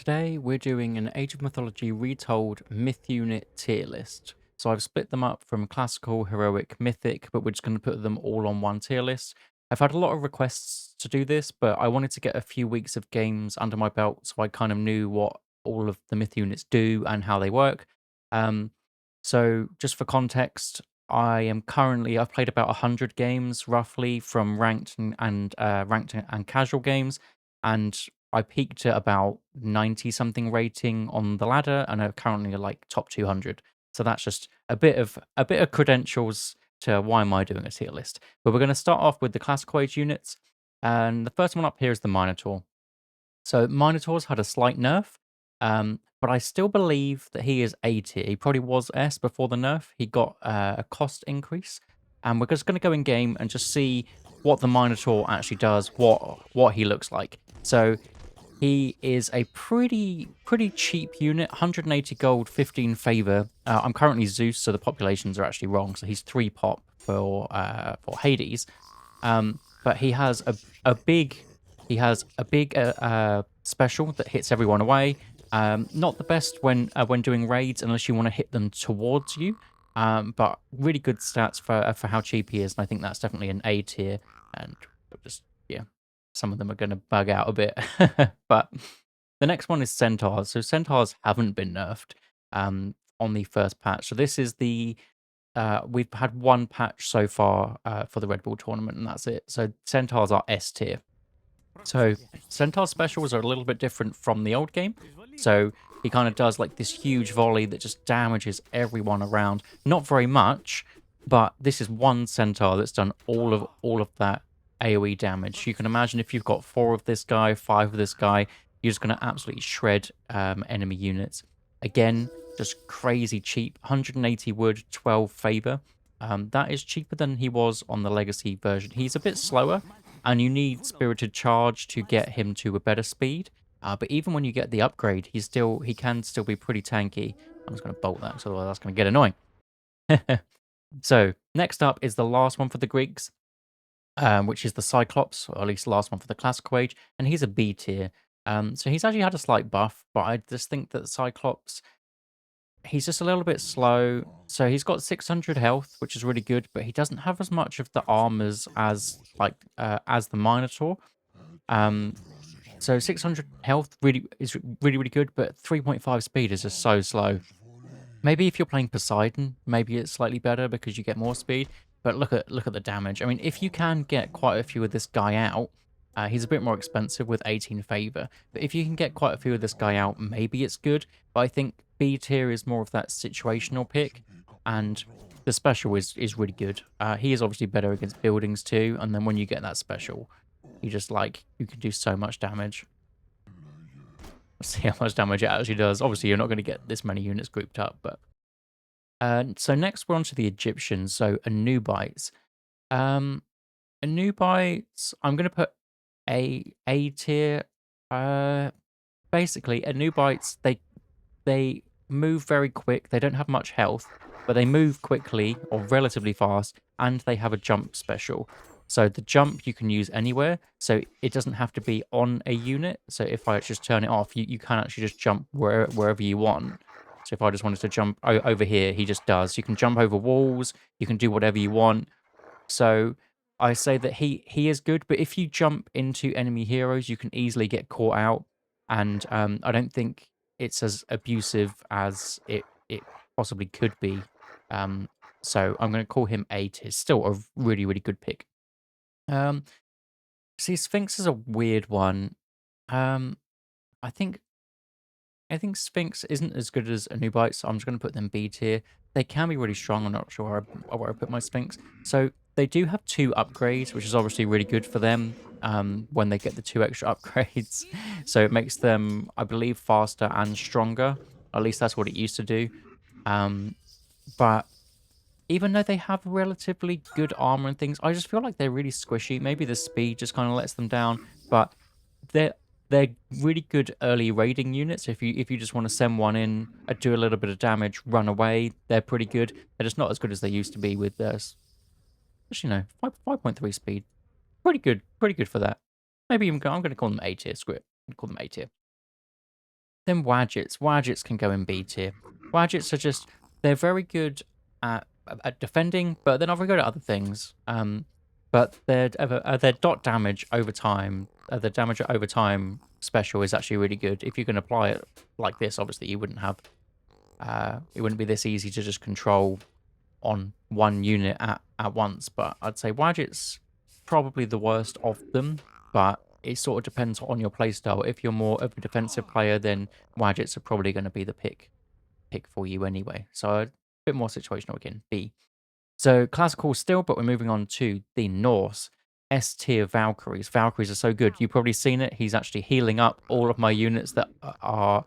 today we're doing an Age of Mythology Retold Myth Unit tier list. So I've split them up from classical, heroic, mythic, but we're just going to put them all on one tier list. I've had a lot of requests to do this, but I wanted to get a few weeks of games under my belt so I kind of knew what all of the myth units do and how they work. Um, so just for context, I've played about 100 games roughly from ranked and casual games, and I peaked at about 90 something rating on the ladder and are currently like top 200. So that's just a bit of credentials to why am I doing a tier list. But we're going to start off with the classical age units. And the first one up here is the Minotaur. So Minotaur's had a slight nerf, but I still believe that he is A tier. He probably was S before the nerf. He got a cost increase, and we're just going to go in game and just see what the Minotaur actually does, what he looks like. So he is a pretty cheap unit, 180 gold, 15 favor. I'm currently Zeus, so the populations are actually wrong. So he's 3 pop for Hades. But he has a big special that hits everyone away. Not the best when doing raids unless you want to hit them towards you. But really good stats for how cheap he is, and I think that's definitely an A tier. And just yeah, some of them are going to bug out a bit. But the next one is centaurs. So centaurs haven't been nerfed on the first patch. So this is we've had one patch so far for the Red Bull tournament, and that's it. So centaurs are S tier. So centaur specials are a little bit different from the old game. So he kind of does like this huge volley that just damages everyone around. Not very much, but this is one centaur that's done all of that AoE damage. You can imagine if you've got 4 of this guy, 5 of this guy, you're just going to absolutely shred enemy units. Again, just crazy cheap. 180 wood, 12 favor. That is cheaper than he was on the legacy version. He's a bit slower, and you need Spirited Charge to get him to a better speed. But even when you get the upgrade, he can still be pretty tanky. I'm just going to bolt that, so otherwise that's going to get annoying. So next up is the last one for the Greeks, which is the Cyclops, or at least the last one for the Classical Age, and he's a B tier. So he's actually had a slight buff, but I just think that Cyclops, he's just a little bit slow. So he's got 600 health, which is really good, but he doesn't have as much of the armors as the Minotaur. Um, so 600 health is really good, but 3.5 speed is just so slow. Maybe if you're playing Poseidon, maybe it's slightly better because you get more speed. But look at the damage. I mean, if you can get quite a few of this guy out, he's a bit more expensive with 18 favor. But if you can get quite a few of this guy out, maybe it's good. But I think B tier is more of that situational pick, and the special is really good. He is obviously better against buildings too, and then when you get that special, you can do so much damage. Let's see how much damage it actually does. Obviously, you're not going to get this many units grouped up, but so next we're on to the Egyptians. So Anubites. Um, Anubites, I'm going to put A tier. Uh, Basically, Anubites, they move very quick. They don't have much health, but they move quickly or relatively fast, and they have a jump special. So the jump you can use anywhere, so it doesn't have to be on a unit. So if I just turn it off, you can actually just jump wherever you want. So if I just wanted to jump over here, he just does. You can jump over walls. You can do whatever you want. So I say that he is good, but if you jump into enemy heroes, you can easily get caught out, and I don't think it's as abusive as it possibly could be. Um, so I'm going to call him A tier. Still a really good pick. Um, See, Sphinx is a weird one. Um, I think I think Sphinx isn't as good as Anubite, so I'm just going to put them B tier. They can be really strong. I'm not sure where I put my Sphinx. So they do have 2 upgrades, which is obviously really good for them when they get the 2 extra upgrades. So it makes them, I believe, faster and stronger. At least that's what it used to do. Um, but even though they have relatively good armor and things, I just feel like they're really squishy. Maybe the speed just kind of lets them down, but they're they're really good early raiding units. If you just want to send one in, do a little bit of damage, run away, they're pretty good. They're just not as good as they used to be with just, 5.3 speed. Pretty good for that. Maybe I'm going to call them A tier. Screw it, call them A tier. Then Wadgets. Wadgets can go in B tier. Wadgets are just, they're very good at defending, but they're not very good at other things. But their dot damage over time, the damage over time special is actually really good. If you can apply it like this, obviously you wouldn't have, it wouldn't be this easy to just control on one unit at once. But I'd say Wadget's probably the worst of them, but it sort of depends on your playstyle. If you're more of a defensive player, then Wadgets are probably going to be the pick for you anyway. So a bit more situational again. B. So classical still, but we're moving on to the Norse. S tier Valkyries. Valkyries are so good. You've probably seen it. He's actually healing up all of my units that are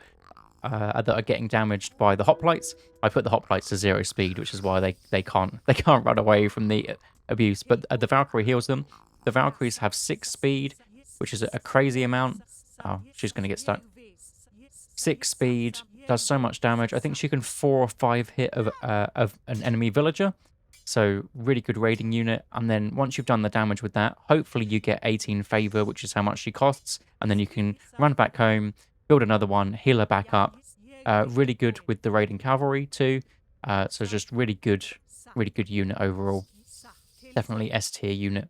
getting damaged by the hoplites. I put the hoplites to 0 speed, which is why they can't they can't run away from the abuse. But the Valkyrie heals them. The Valkyries have 6 speed, which is a crazy amount. Oh, she's going to get stuck. 6 speed, does so much damage. I think she can 4 or 5 hit of an enemy villager. So really good raiding unit. And then once you've done the damage with that, hopefully you get 18 favor, which is how much she costs. And then you can run back home, build another one, heal her back up. Really good with the raiding cavalry too. So just really good unit overall. Definitely S tier unit.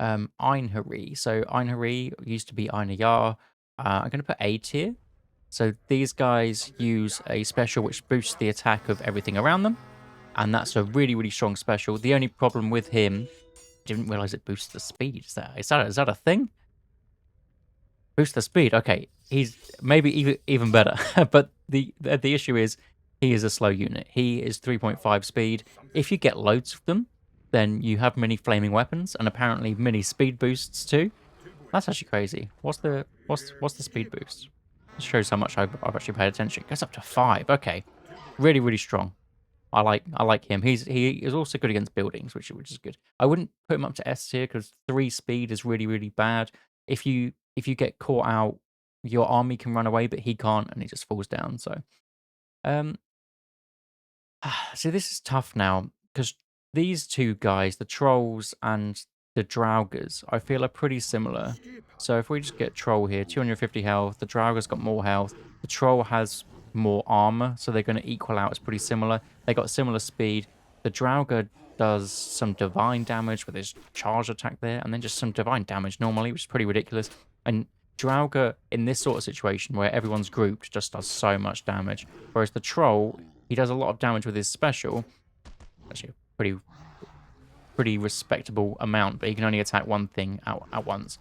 Einherji. So Einherji used to be Einherjar. I'm going to put A tier. So these guys use a special which boosts the attack of everything around them. And that's a really, really strong special. The only problem with him, didn't realize it boosts the speed. Is that a thing? Boost the speed. Okay, he's maybe even better. But the issue is he is a slow unit. He is 3.5 speed. If you get loads of them, then you have many flaming weapons and apparently many speed boosts too. That's actually crazy. What's the speed boost? This shows how much I've actually paid attention. It goes up to 5. Okay, really really strong. I like him. He is also good against buildings, which is good. I wouldn't put him up to S tier because 3 speed is really really bad. If you get caught out, your army can run away, but he can't, and he just falls down. So um, so this is tough now because these two guys, the trolls and the draugrs, I feel are pretty similar. So if we just get troll here, 250 health, the draugr's got more health, the troll has more armor, so they're going to equal out. It's pretty similar. They got similar speed. The draugr does some divine damage with his charge attack there, and then just some divine damage normally, which is pretty ridiculous. And draugr in this sort of situation where everyone's grouped just does so much damage, whereas the troll, he does a lot of damage with his special. Actually, a pretty respectable amount, but he can only attack one thing at once.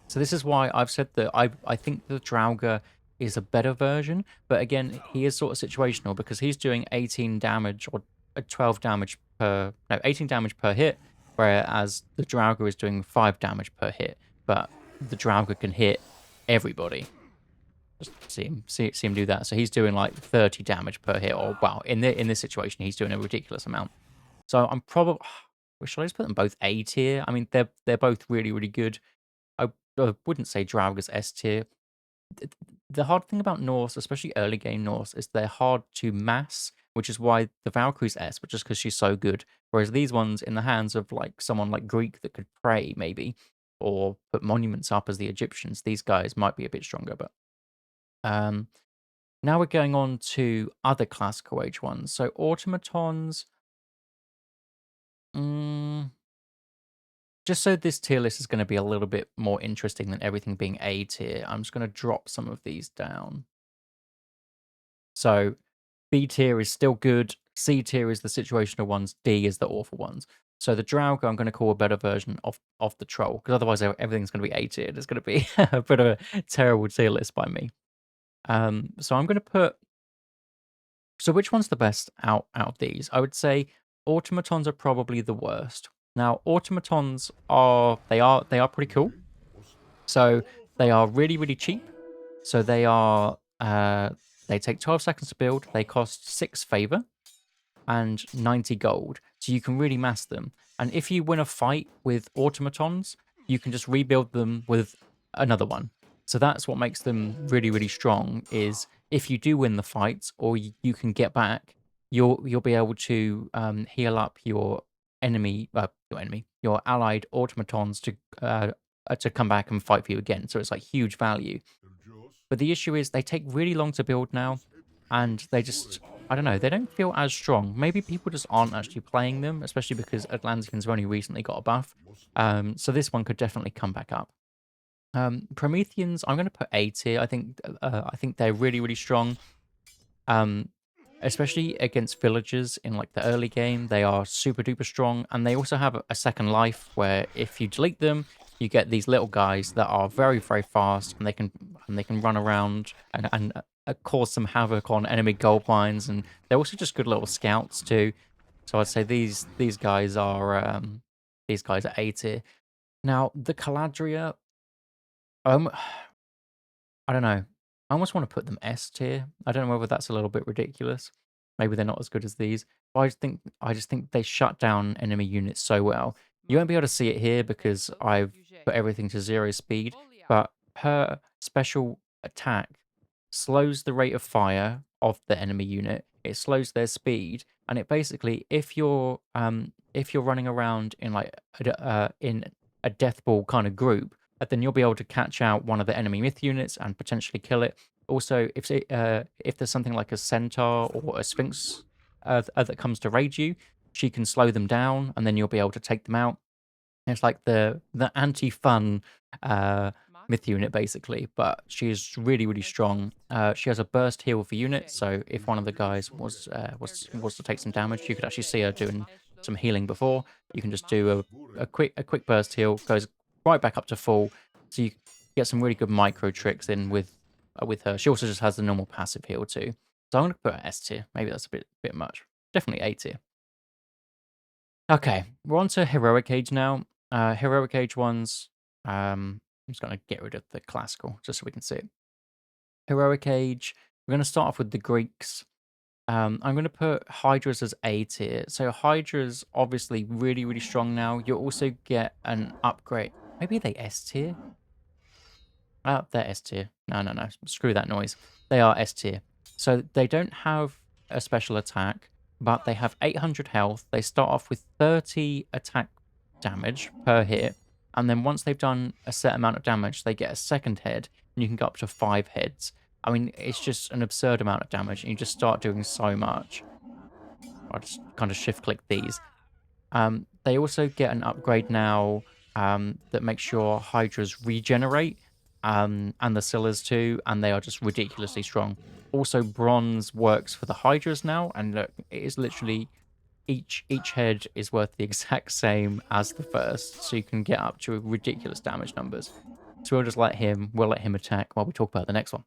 So this is why I've said that I think the Draugr is a better version, but again, he is sort of situational because he's doing 18 damage or 12 damage per, no, 18 damage per hit, whereas the Draugr is doing 5 damage per hit, but the Draugr can hit everybody. Just see him do that. So he's doing like 30 damage per hit, or wow, in this situation, he's doing a ridiculous amount. So I'm probably, should I just put them both A tier? I mean, they're both really really good. I wouldn't say Draugr's S tier. The hard thing about Norse, especially early game Norse, is they're hard to mass, which is why the Valkyrie's S, but just because she's so good. Whereas these ones in the hands of like someone like Greek that could pray maybe, or put monuments up as the Egyptians, these guys might be a bit stronger. But um, now we're going on to other classical age ones. So automatons. Mm, just so this tier list is going to be a little bit more interesting than everything being A tier, I'm just going to drop some of these down. So B tier is still good. C tier is the situational ones. D is the awful ones. So the Draugr I'm going to call a better version of the Troll, because otherwise everything's going to be A tier. It's going to be a bit of a terrible tier list by me. So I'm going to put. So which one's the best out of these? I would say automatons are probably the worst. Now automatons are pretty cool. So they are really really cheap. So they take 12 seconds to build. They cost 6 favor and 90 gold. So you can really mass them. And if you win a fight with automatons, you can just rebuild them with another one. So that's what makes them really, really strong, is if you do win the fight or you can get back, you'll be able to heal up your allied automatons to come back and fight for you again. So it's like huge value. But the issue is they take really long to build now, and they just, I don't know, they don't feel as strong. Maybe people just aren't actually playing them, especially because Atlanteans have only recently got a buff. So this one could definitely come back up. Prometheans, I'm going to put A tier. I think they're really, really strong. Um, Especially against villagers in like the early game, they are super duper strong, and they also have a second life where if you delete them, you get these little guys that are very very fast, and they can run around and cause some havoc on enemy gold mines, and they're also just good little scouts too. So I'd say these guys are A tier. Now the Caladria, um, I don't know. I almost want to put them S tier. I don't know whether that's a little bit ridiculous. Maybe they're not as good as these. But I just think they shut down enemy units so well. You won't be able to see it here because I've put everything to 0 speed, but her special attack slows the rate of fire of the enemy unit. It slows their speed, and it basically, if you're running around in like in a death ball kind of group, then you'll be able to catch out one of the enemy myth units and potentially kill it. Also, if there's something like a centaur or a sphinx that comes to raid you, she can slow them down, and then you'll be able to take them out. It's like the anti-fun myth unit basically, but she is really really strong. She has a burst heal for units, so if one of the guys was to take some damage, you could actually see her doing some healing before. You can just do a quick burst heal, goes right back up to full, so you get some really good micro tricks in with her. She also just has the normal passive heal too. So I'm gonna put her S tier. Maybe that's a bit much. Definitely A tier. Okay, we're on to heroic age now. Heroic age ones. I'm just gonna get rid of the classical just so we can see it. Heroic age. We're gonna start off with the Greeks. I'm gonna put Hydras as A tier. So Hydras obviously really really strong now. You'll also get an upgrade. Maybe they S tier. They're S tier. No, no, no. Screw that noise. They are S tier. So they don't have a special attack, but they have 800 health. They start off with 30 attack damage per hit. And then once they've done a set amount of damage, they get a second head, and you can go up to 5 heads. I mean, it's just an absurd amount of damage, and you just start doing so much. I'll just kind of shift click these. They also get an upgrade now that makes sure Hydras regenerate, and the Scyllas too, and they are just ridiculously strong. Also, bronze works for the Hydras now, and look, it is literally each head is worth the exact same as the first, so you can get up to ridiculous damage numbers. So we'll let him attack while we talk about the next one.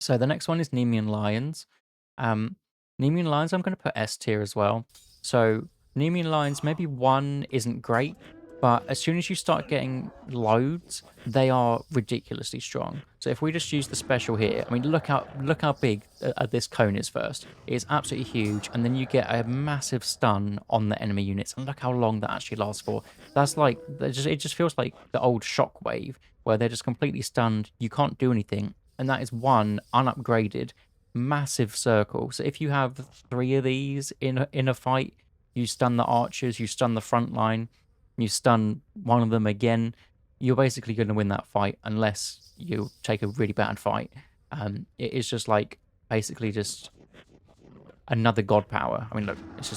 So the next one is Nemean Lions. Um, Nemean Lions, I'm going to put S tier as well. So Nemean Lions, maybe one isn't great, but as soon as you start getting loads, they are ridiculously strong. So if we just use the special here, I mean, look how big this cone is first. It is absolutely huge, and then you get a massive stun on the enemy units, and look how long that actually lasts for. That's like it just feels like the old shockwave where they're just completely stunned. You can't do anything, and that is one unupgraded massive circle. So if you have 3 of these in a fight, you stun the archers, you stun the front line, you stun one of them again, you're basically going to win that fight unless you take a really bad fight. It is just like basically just another god power. I mean, look, it's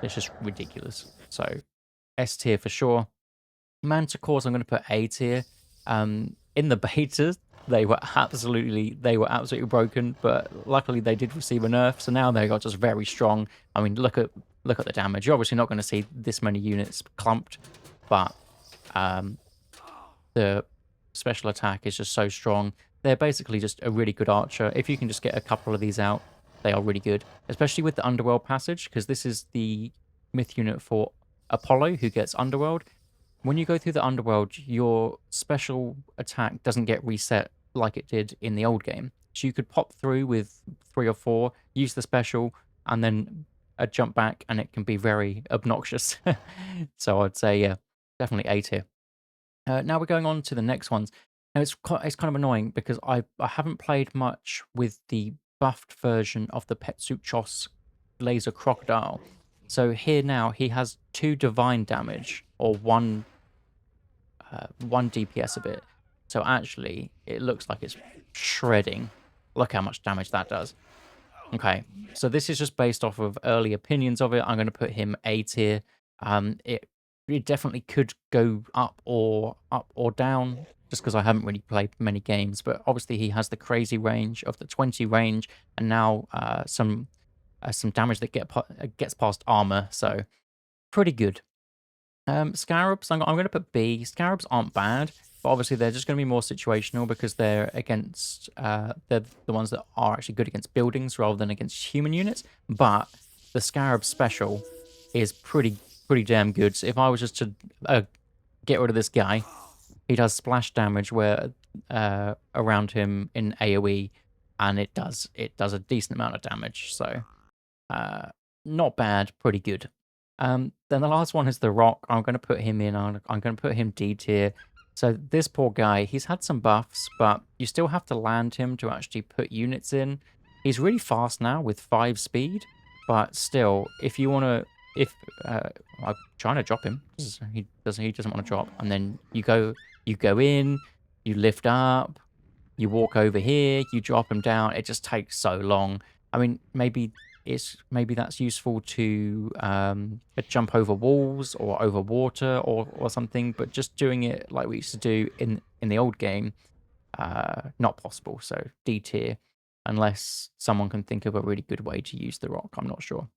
just ridiculous. So S tier for sure. Manticores, I'm going to put A tier. In the betas, they were absolutely broken, but luckily they did receive a nerf, so now they are just very strong. I mean, look at the damage. You're obviously not going to see this many units clumped, but um, the special attack is just so strong. They're basically just a really good archer. If you can just get a couple of these out, they are really good, especially with the Underworld passage, because this is the myth unit for Apollo, who gets Underworld. When you go through the Underworld, your special attack doesn't get reset like it did in the old game. So you could pop through with 3 or 4, use the special, and then jump back, and it can be very obnoxious. So I'd say, yeah, definitely A tier. Now we're going on to the next ones. Now it's kind of annoying because I haven't played much with the buffed version of the Petsuchos laser crocodile. So here now he has 2 divine damage or one DPS a bit. So actually, it looks like it's shredding. Look how much damage that does. Okay, so this is just based off of early opinions of it. I'm going to put him A tier. It definitely could go up or down, just because I haven't really played many games. But obviously, he has the crazy range of the 20 range, and now some damage that gets past armor. So pretty good. Scarabs, I'm going to put B. Scarabs aren't bad, but obviously they're just going to be more situational because they're the ones that are actually good against buildings rather than against human units. But the Scarab special is pretty damn good. So if I was just to get rid of this guy, he does splash damage where around him in AOE, and it does a decent amount of damage. So uh, not bad, pretty good. Then the last one is the Rock. I'm going to put him in. I'm going to put him D tier. So this poor guy, he's had some buffs, but you still have to land him to actually put units in. He's really fast now with 5 speed, but still, if you want to, if I'm trying to drop him, he doesn't want to drop, and then you go in, you lift up, you walk over here, you drop him down. It just takes so long. I mean, maybe that's useful to jump over walls or over water or something, but just doing it like we used to do in the old game, not possible. So D tier, unless someone can think of a really good way to use the rock. I'm not sure.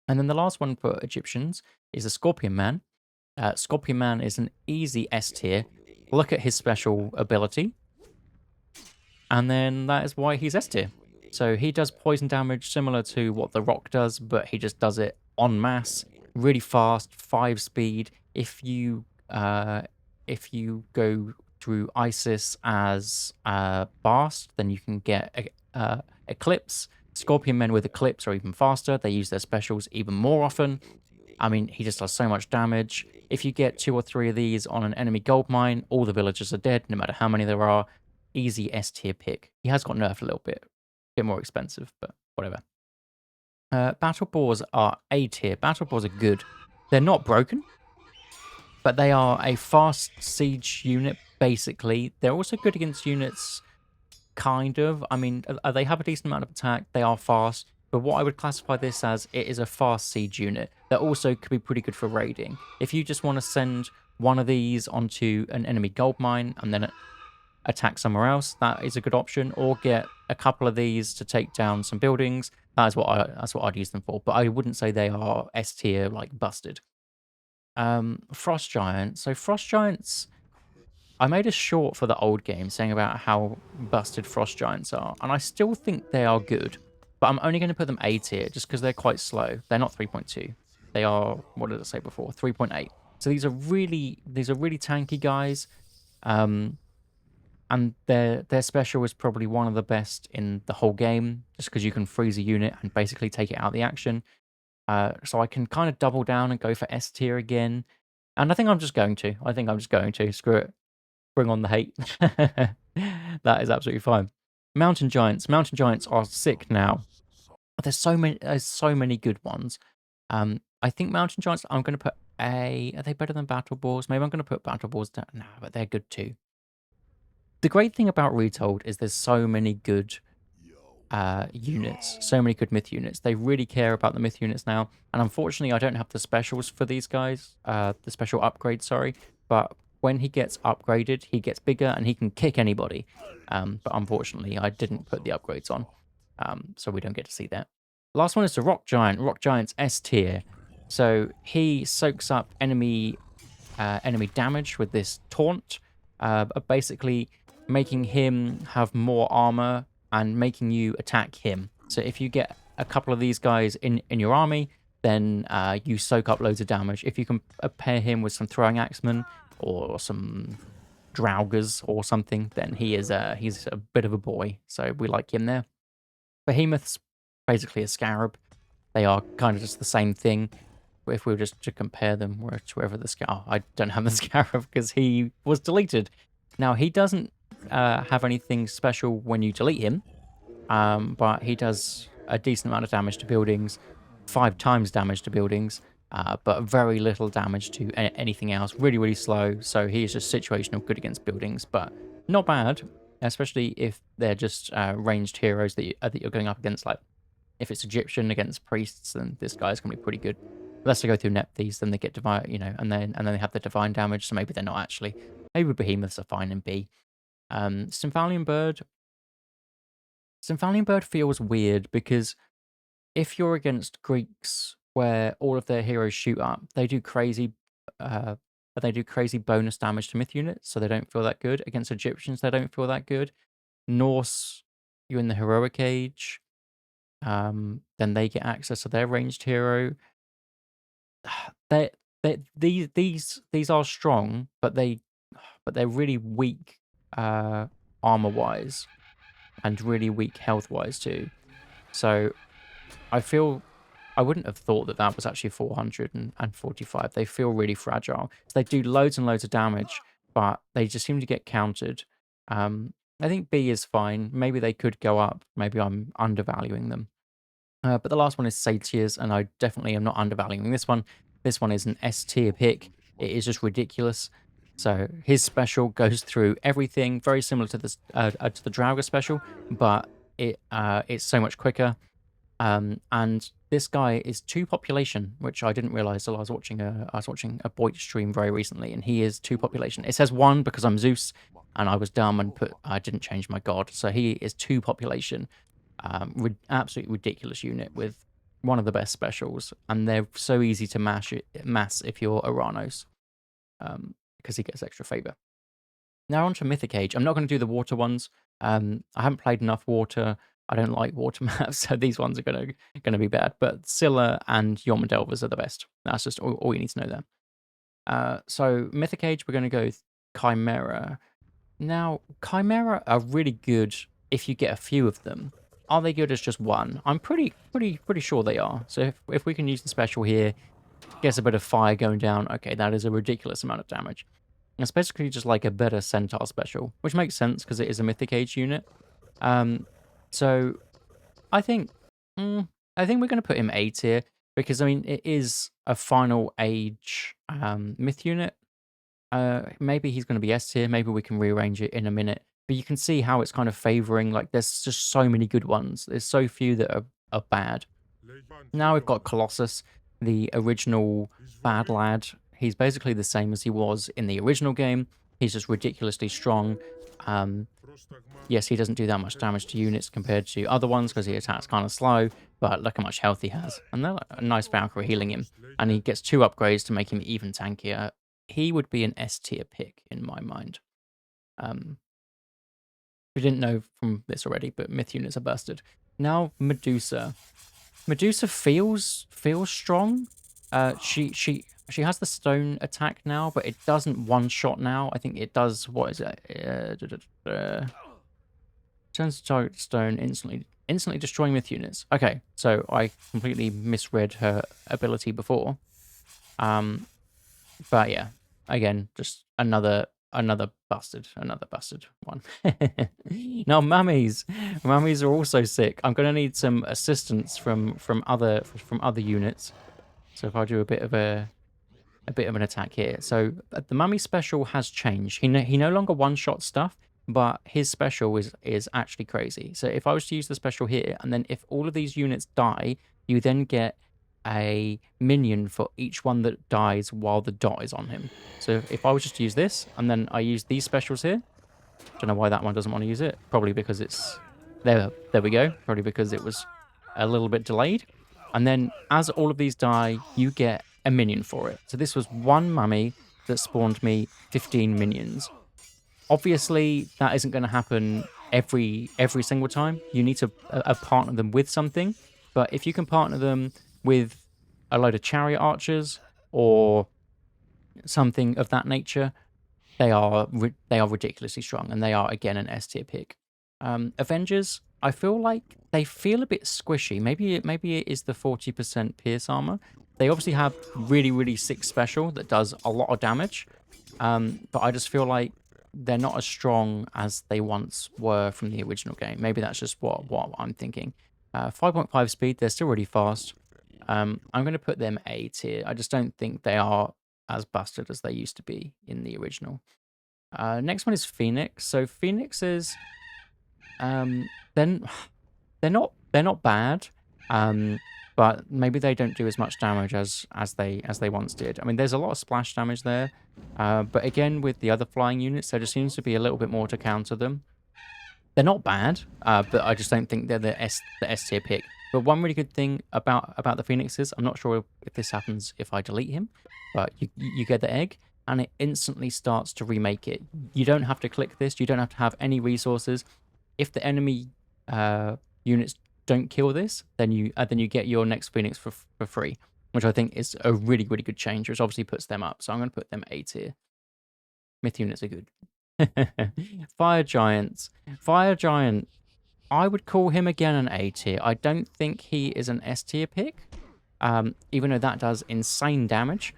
And then the last one for Egyptians is the Scorpion Man. Scorpion Man is an easy S tier. Look at his special ability, and then that is why he's S tier. So he does poison damage similar to what the Rock does, but he just does it en masse, really fast, 5 speed. If you go through Isis as Bast, then you can get Eclipse. Scorpion Men with Eclipse are even faster. They use their specials even more often. I mean, he just does so much damage. If you get 2 or 3 of these on an enemy gold mine, all the villagers are dead, no matter how many there are. Easy S tier pick. He has got nerfed a little bit more expensive, but whatever. Battle Boars are A tier. Battle Boars are good. They're not broken, but they are a fast siege unit, basically. They're also good against units, kind of. I mean, they have a decent amount of attack. They are fast. But what I would classify this as, it is a fast siege unit that also could be pretty good for raiding. If you just want to send one of these onto an enemy gold mine and then attack somewhere else, that is a good option. Or get a couple of these to take down some buildings. That's what I'd use them for. But I wouldn't say they are S tier, like busted. Frost Giants. So Frost Giants, I made a short for the old game saying about how busted Frost Giants are, and I still think they are good, but I'm only going to put them A tier just because they're quite slow. They're not 3.2. They are, what did I say before? 3.8. So these are really tanky guys, and their special is probably one of the best in the whole game, just because you can freeze a unit and basically take it out of the action. So I can kind of double down and go for S tier again, and I think I'm just going to. Screw it. Bring on the hate. That is absolutely fine. Mountain Giants. Mountain Giants are sick now. There's so many good ones. I think Mountain Giants, I'm going to put A. Are they better than Battle Balls? Maybe I'm going to put Battle Balls down. No, but they're good too. The great thing about Retold is there's so many good units, so many good myth units. They really care about the myth units now, and unfortunately I don't have the specials for these guys, the special upgrades, sorry, but when he gets upgraded, he gets bigger and he can kick anybody. But unfortunately I didn't put the upgrades on, so we don't get to see that. Last one is the Rock Giant. Rock Giant's S tier. So he soaks up enemy damage with this taunt, basically making him have more armor and making you attack him. So if you get a couple of these guys in your army, then you soak up loads of damage. If you can pair him with some throwing axemen or some draugrs or something, then he's a bit of a boy. So we like him there. Behemoth's basically a scarab. They are kind of just the same thing. If we were just to compare them to wherever the scarab... Oh, I don't have the scarab because he was deleted. Now, he doesn't have anything special when you delete him, but he does a decent amount of damage to buildings, 5 times damage to buildings, but very little damage to anything else. Really, really slow, so he is just situational, good against buildings, but not bad. especially if they're just ranged heroes that you're going up against. Like if it's Egyptian against priests, then this guy's gonna be pretty good. Unless they go through Nephthys, then they get divine, and then they have the divine damage. So maybe they're not actually. Maybe behemoths are fine in B. Symphalian Bird. Symphalian Bird feels weird because if you're against Greeks where all of their heroes shoot up, uh, they do crazy bonus damage to myth units, so they don't feel that good. Against Egyptians, they don't feel that good. Norse, you're in the heroic age. Then they get access to their ranged hero. They, these are strong, but they're really weak armor wise and really weak health wise too. So I feel I wouldn't have thought that that was actually 445. They feel really fragile. So they do loads and loads of damage, but they just seem to get countered. I think B is fine. Maybe they could go up. Maybe I'm undervaluing them. But the last one is Satyrs, and I definitely am not undervaluing this one. This one is an S tier pick. It is just ridiculous. So his special goes through everything, very similar to the Draugr special, but it's so much quicker. And this guy is 2 population, which I didn't realize till I was watching a Boyd stream very recently, and he is 2 population. It says 1 because I'm Zeus, and I was dumb and I didn't change my god, so he is 2 population. Absolutely ridiculous unit with one of the best specials, and they're so easy to mass if you're Aranos, because he gets extra favor. Now on to Mythic Age. I'm not going to do the water ones. I haven't played enough water. I don't like water maps, so these ones are gonna be bad. But Scylla and Yormadelvers are the best. That's just all you need to know there. So Mythic Age, we're gonna go with Chimera. Now, Chimera are really good if you get a few of them. Are they good as just one? I'm pretty sure they are. So if we can use the special here, gets a bit of fire going down. Okay, that is a ridiculous amount of damage. It's basically just like a better Centaur special, which makes sense because it is a Mythic Age unit. Um, so I think, I think we're going to put him A tier because I mean it is a final age myth unit. Maybe he's going to be S tier. Maybe we can rearrange it in a minute. But you can see how it's kind of favoring. Like there's just so many good ones. There's so few that are bad. Now we've got Colossus, the original bad lad. He's basically the same as he was in the original game. He's just ridiculously strong. Yes, he doesn't do that much damage to units compared to other ones because he attacks kind of slow, but look how much health he has. And they're a nice Valkyrie healing him. And he gets 2 upgrades to make him even tankier. He would be an S tier pick in my mind. We didn't know from this already, but myth units are busted. Now Medusa. Medusa feels strong. She has the stone attack now, but it doesn't one shot now. I think it does. What is it? Turns to target stone instantly destroying myth units. Okay, so I completely misread her ability before. But yeah, again, just another busted one. Now mummies are also sick. I'm gonna need some assistance from other units. So if I do a bit of an attack here. So the mummy special has changed. He no longer one shot stuff, but his special is actually crazy. So if I was to use the special here, and then if all of these units die, you then get a minion for each one that dies while the dot is on him. So if I was just to use this, and then I use these specials here, don't know why that one doesn't want to use it. Probably because it's there. There we go. Probably because it was a little bit delayed. And then as all of these die, you get a minion for it. So this was one mummy that spawned me 15 minions. Obviously, that isn't going to happen every single time. You need to partner them with something. But if you can partner them with a load of chariot archers or something of that nature, they are ridiculously strong, and they are again an S tier pick. Avengers, I feel like they feel a bit squishy. Maybe it is the 40% pierce armor. They obviously have really sick special that does a lot of damage. But I just feel like they're not as strong as they once were from the original game. Maybe that's just what I'm thinking. 5.5 speed, they're still really fast. I'm going to put them A tier. I just don't think they are as busted as they used to be in the original. Next one is Phoenix. So Phoenixes, um, then they're not bad, um, but maybe they don't do as much damage as they once did. I mean, there's a lot of splash damage there, but again, with the other flying units, there just seems to be a little bit more to counter them. They're not bad, but I just don't think they're the S tier pick. But one really good thing about the Phoenixes, I'm not sure if this happens if I delete him, but you get the egg and it instantly starts to remake it. You don't have to click this. You don't have to have any resources. If the enemy units don't kill this, then you get your next Phoenix for free, which I think is a really really good change, which obviously puts them up. So I'm going to put them A tier. Myth units are good. Fire Giants. Fire Giant. I would call him again an A tier. I don't think he is an S tier pick, even though that does insane damage.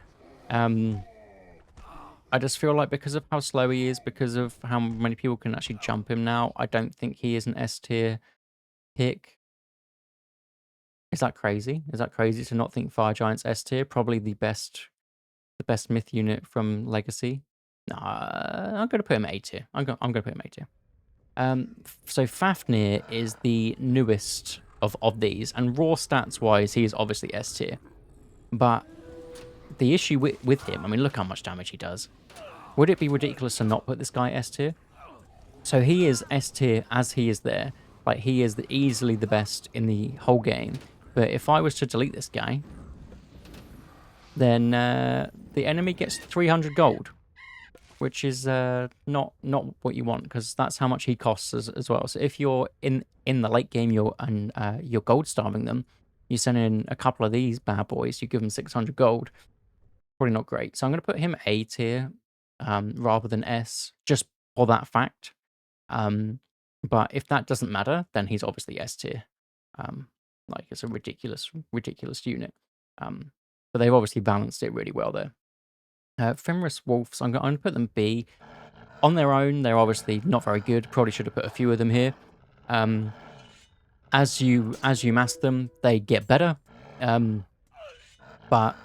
I just feel like because of how slow he is, because of how many people can actually jump him now, I don't think he is an S tier pick. Is that crazy? Is that crazy to not think Fire Giant's S tier? Probably the best myth unit from Legacy. Nah, I'm gonna put him A tier. I'm gonna put him A tier. So Fafnir is the newest of these, and raw stats wise, he is obviously S tier. But the issue with him, I mean, look how much damage he does. Would it be ridiculous to not put this guy S tier? So he is S tier as he is there. Like, he is easily the best in the whole game. But if I was to delete this guy, then the enemy gets 300 gold, which is not what you want, because that's how much he costs as well. So if you're in the late game, you're gold starving them, you send in a couple of these bad boys, you give them 600 gold. Probably not great. So I'm going to put him A tier rather than S, just for that fact. But if that doesn't matter, then he's obviously S tier. Like, it's a ridiculous unit. But they've obviously balanced it really well there. Fenris Wolves, I'm going to put them B. On their own, they're obviously not very good. Probably should have put a few of them here. As you mass them, they get better. But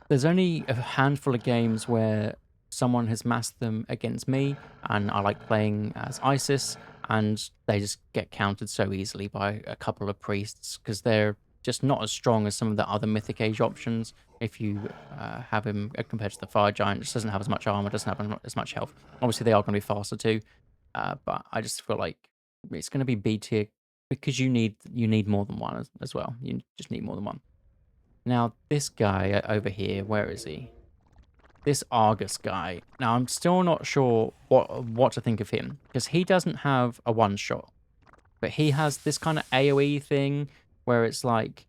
there's only a handful of games where someone has massed them against me, and I like playing as Isis, and they just get countered so easily by a couple of priests, because they're just not as strong as some of the other Mythic Age options. If you have him compared to the Fire Giant, just doesn't have as much armor, doesn't have as much health. Obviously, they are going to be faster too, but I just feel like it's going to be B tier because you need more than one as well. You just need more than one. Now, this guy over here, where is he? This Argus guy. Now, I'm still not sure what to think of him, because he doesn't have a one-shot, but he has this kind of AoE thing where it's like,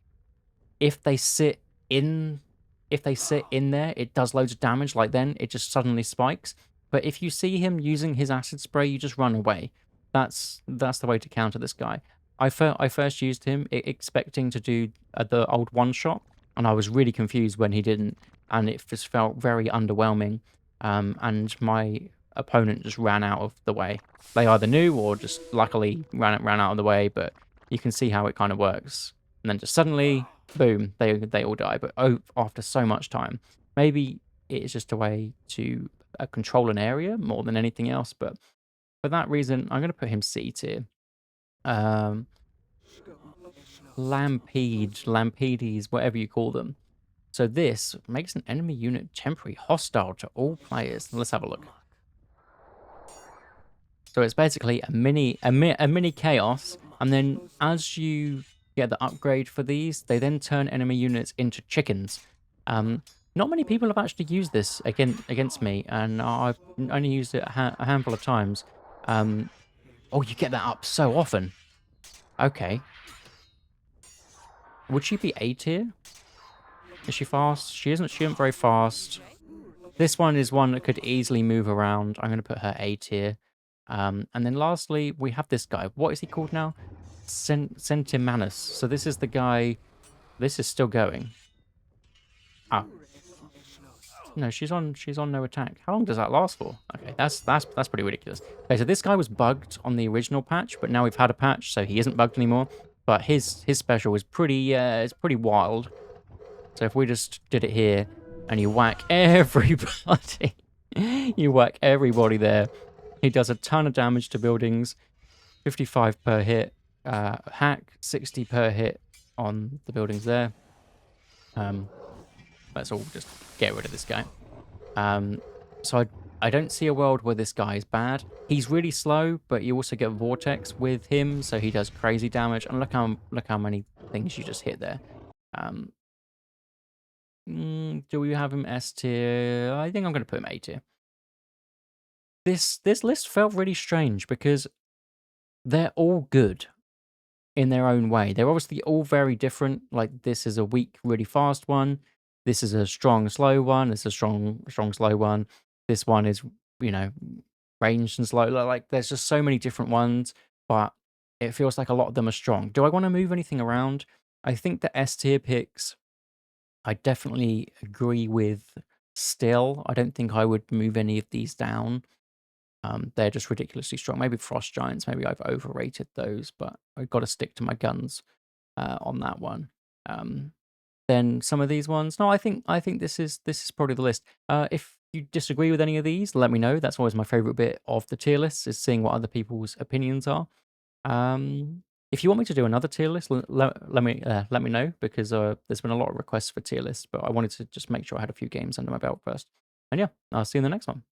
if they sit in there, it does loads of damage. Like, then it just suddenly spikes. But if you see him using his acid spray, you just run away. That's the way to counter this guy. I first used him expecting to do the old one-shot, and I was really confused when he didn't, and it just felt very underwhelming. And my opponent just ran out of the way. They either knew or just luckily ran out of the way, but you can see how it kind of works. And then just suddenly, boom, they all die. But after so much time, maybe it's just a way to control an area more than anything else. But for that reason, I'm going to put him C tier. Lampedes, whatever you call them. So this makes an enemy unit temporarily hostile to all players. Let's have a look. So it's basically a mini chaos, and then as you get the upgrade for these, they then turn enemy units into chickens. Not many people have actually used this against me, and I've only used it a handful of times. Oh, you get that up so often. Okay. Would she be A tier? Is she fast? She isn't very fast. This one is one that could easily move around. I'm going to put her A tier. And then lastly, we have this guy. What is he called now? Centimanus. So this is the guy. This is still going. Ah. No, she's on no attack. How long does that last for? Okay, that's pretty ridiculous. Okay, so this guy was bugged on the original patch, but now we've had a patch, so he isn't bugged anymore. But his special is pretty wild. So if we just did it here and you whack everybody, You whack everybody there. He does a ton of damage to buildings, 55 per hit. Hack, 60 per hit on the buildings there. Let's all just get rid of this guy. Um, so I don't see a world where this guy is bad. He's really slow, but you also get Vortex with him, so he does crazy damage. And look how many things you just hit there. Um, do we have him S tier? I think I'm going to put him A tier. This list felt really strange because they're all good in their own way. They're obviously all very different. Like this is a weak, really fast one. This is a strong, slow one. It's a strong, strong, slow one. This one is, you know, ranged and slow. Like there's just so many different ones, but it feels like a lot of them are strong. Do I want to move anything around? I think the S tier picks, I definitely agree with still. I don't think I would move any of these down. They're just ridiculously strong. Maybe Frost Giants, maybe I've overrated those, but I've got to stick to my guns on that one. Um, then some of these ones, no, I think this is probably the list. If you disagree with any of these, let me know. That's always my favorite bit of the tier lists is seeing what other people's opinions are. If you want me to do another tier list, let me know because there's been a lot of requests for tier lists, but I wanted to just make sure I had a few games under my belt first. And yeah, I'll see you in the next one.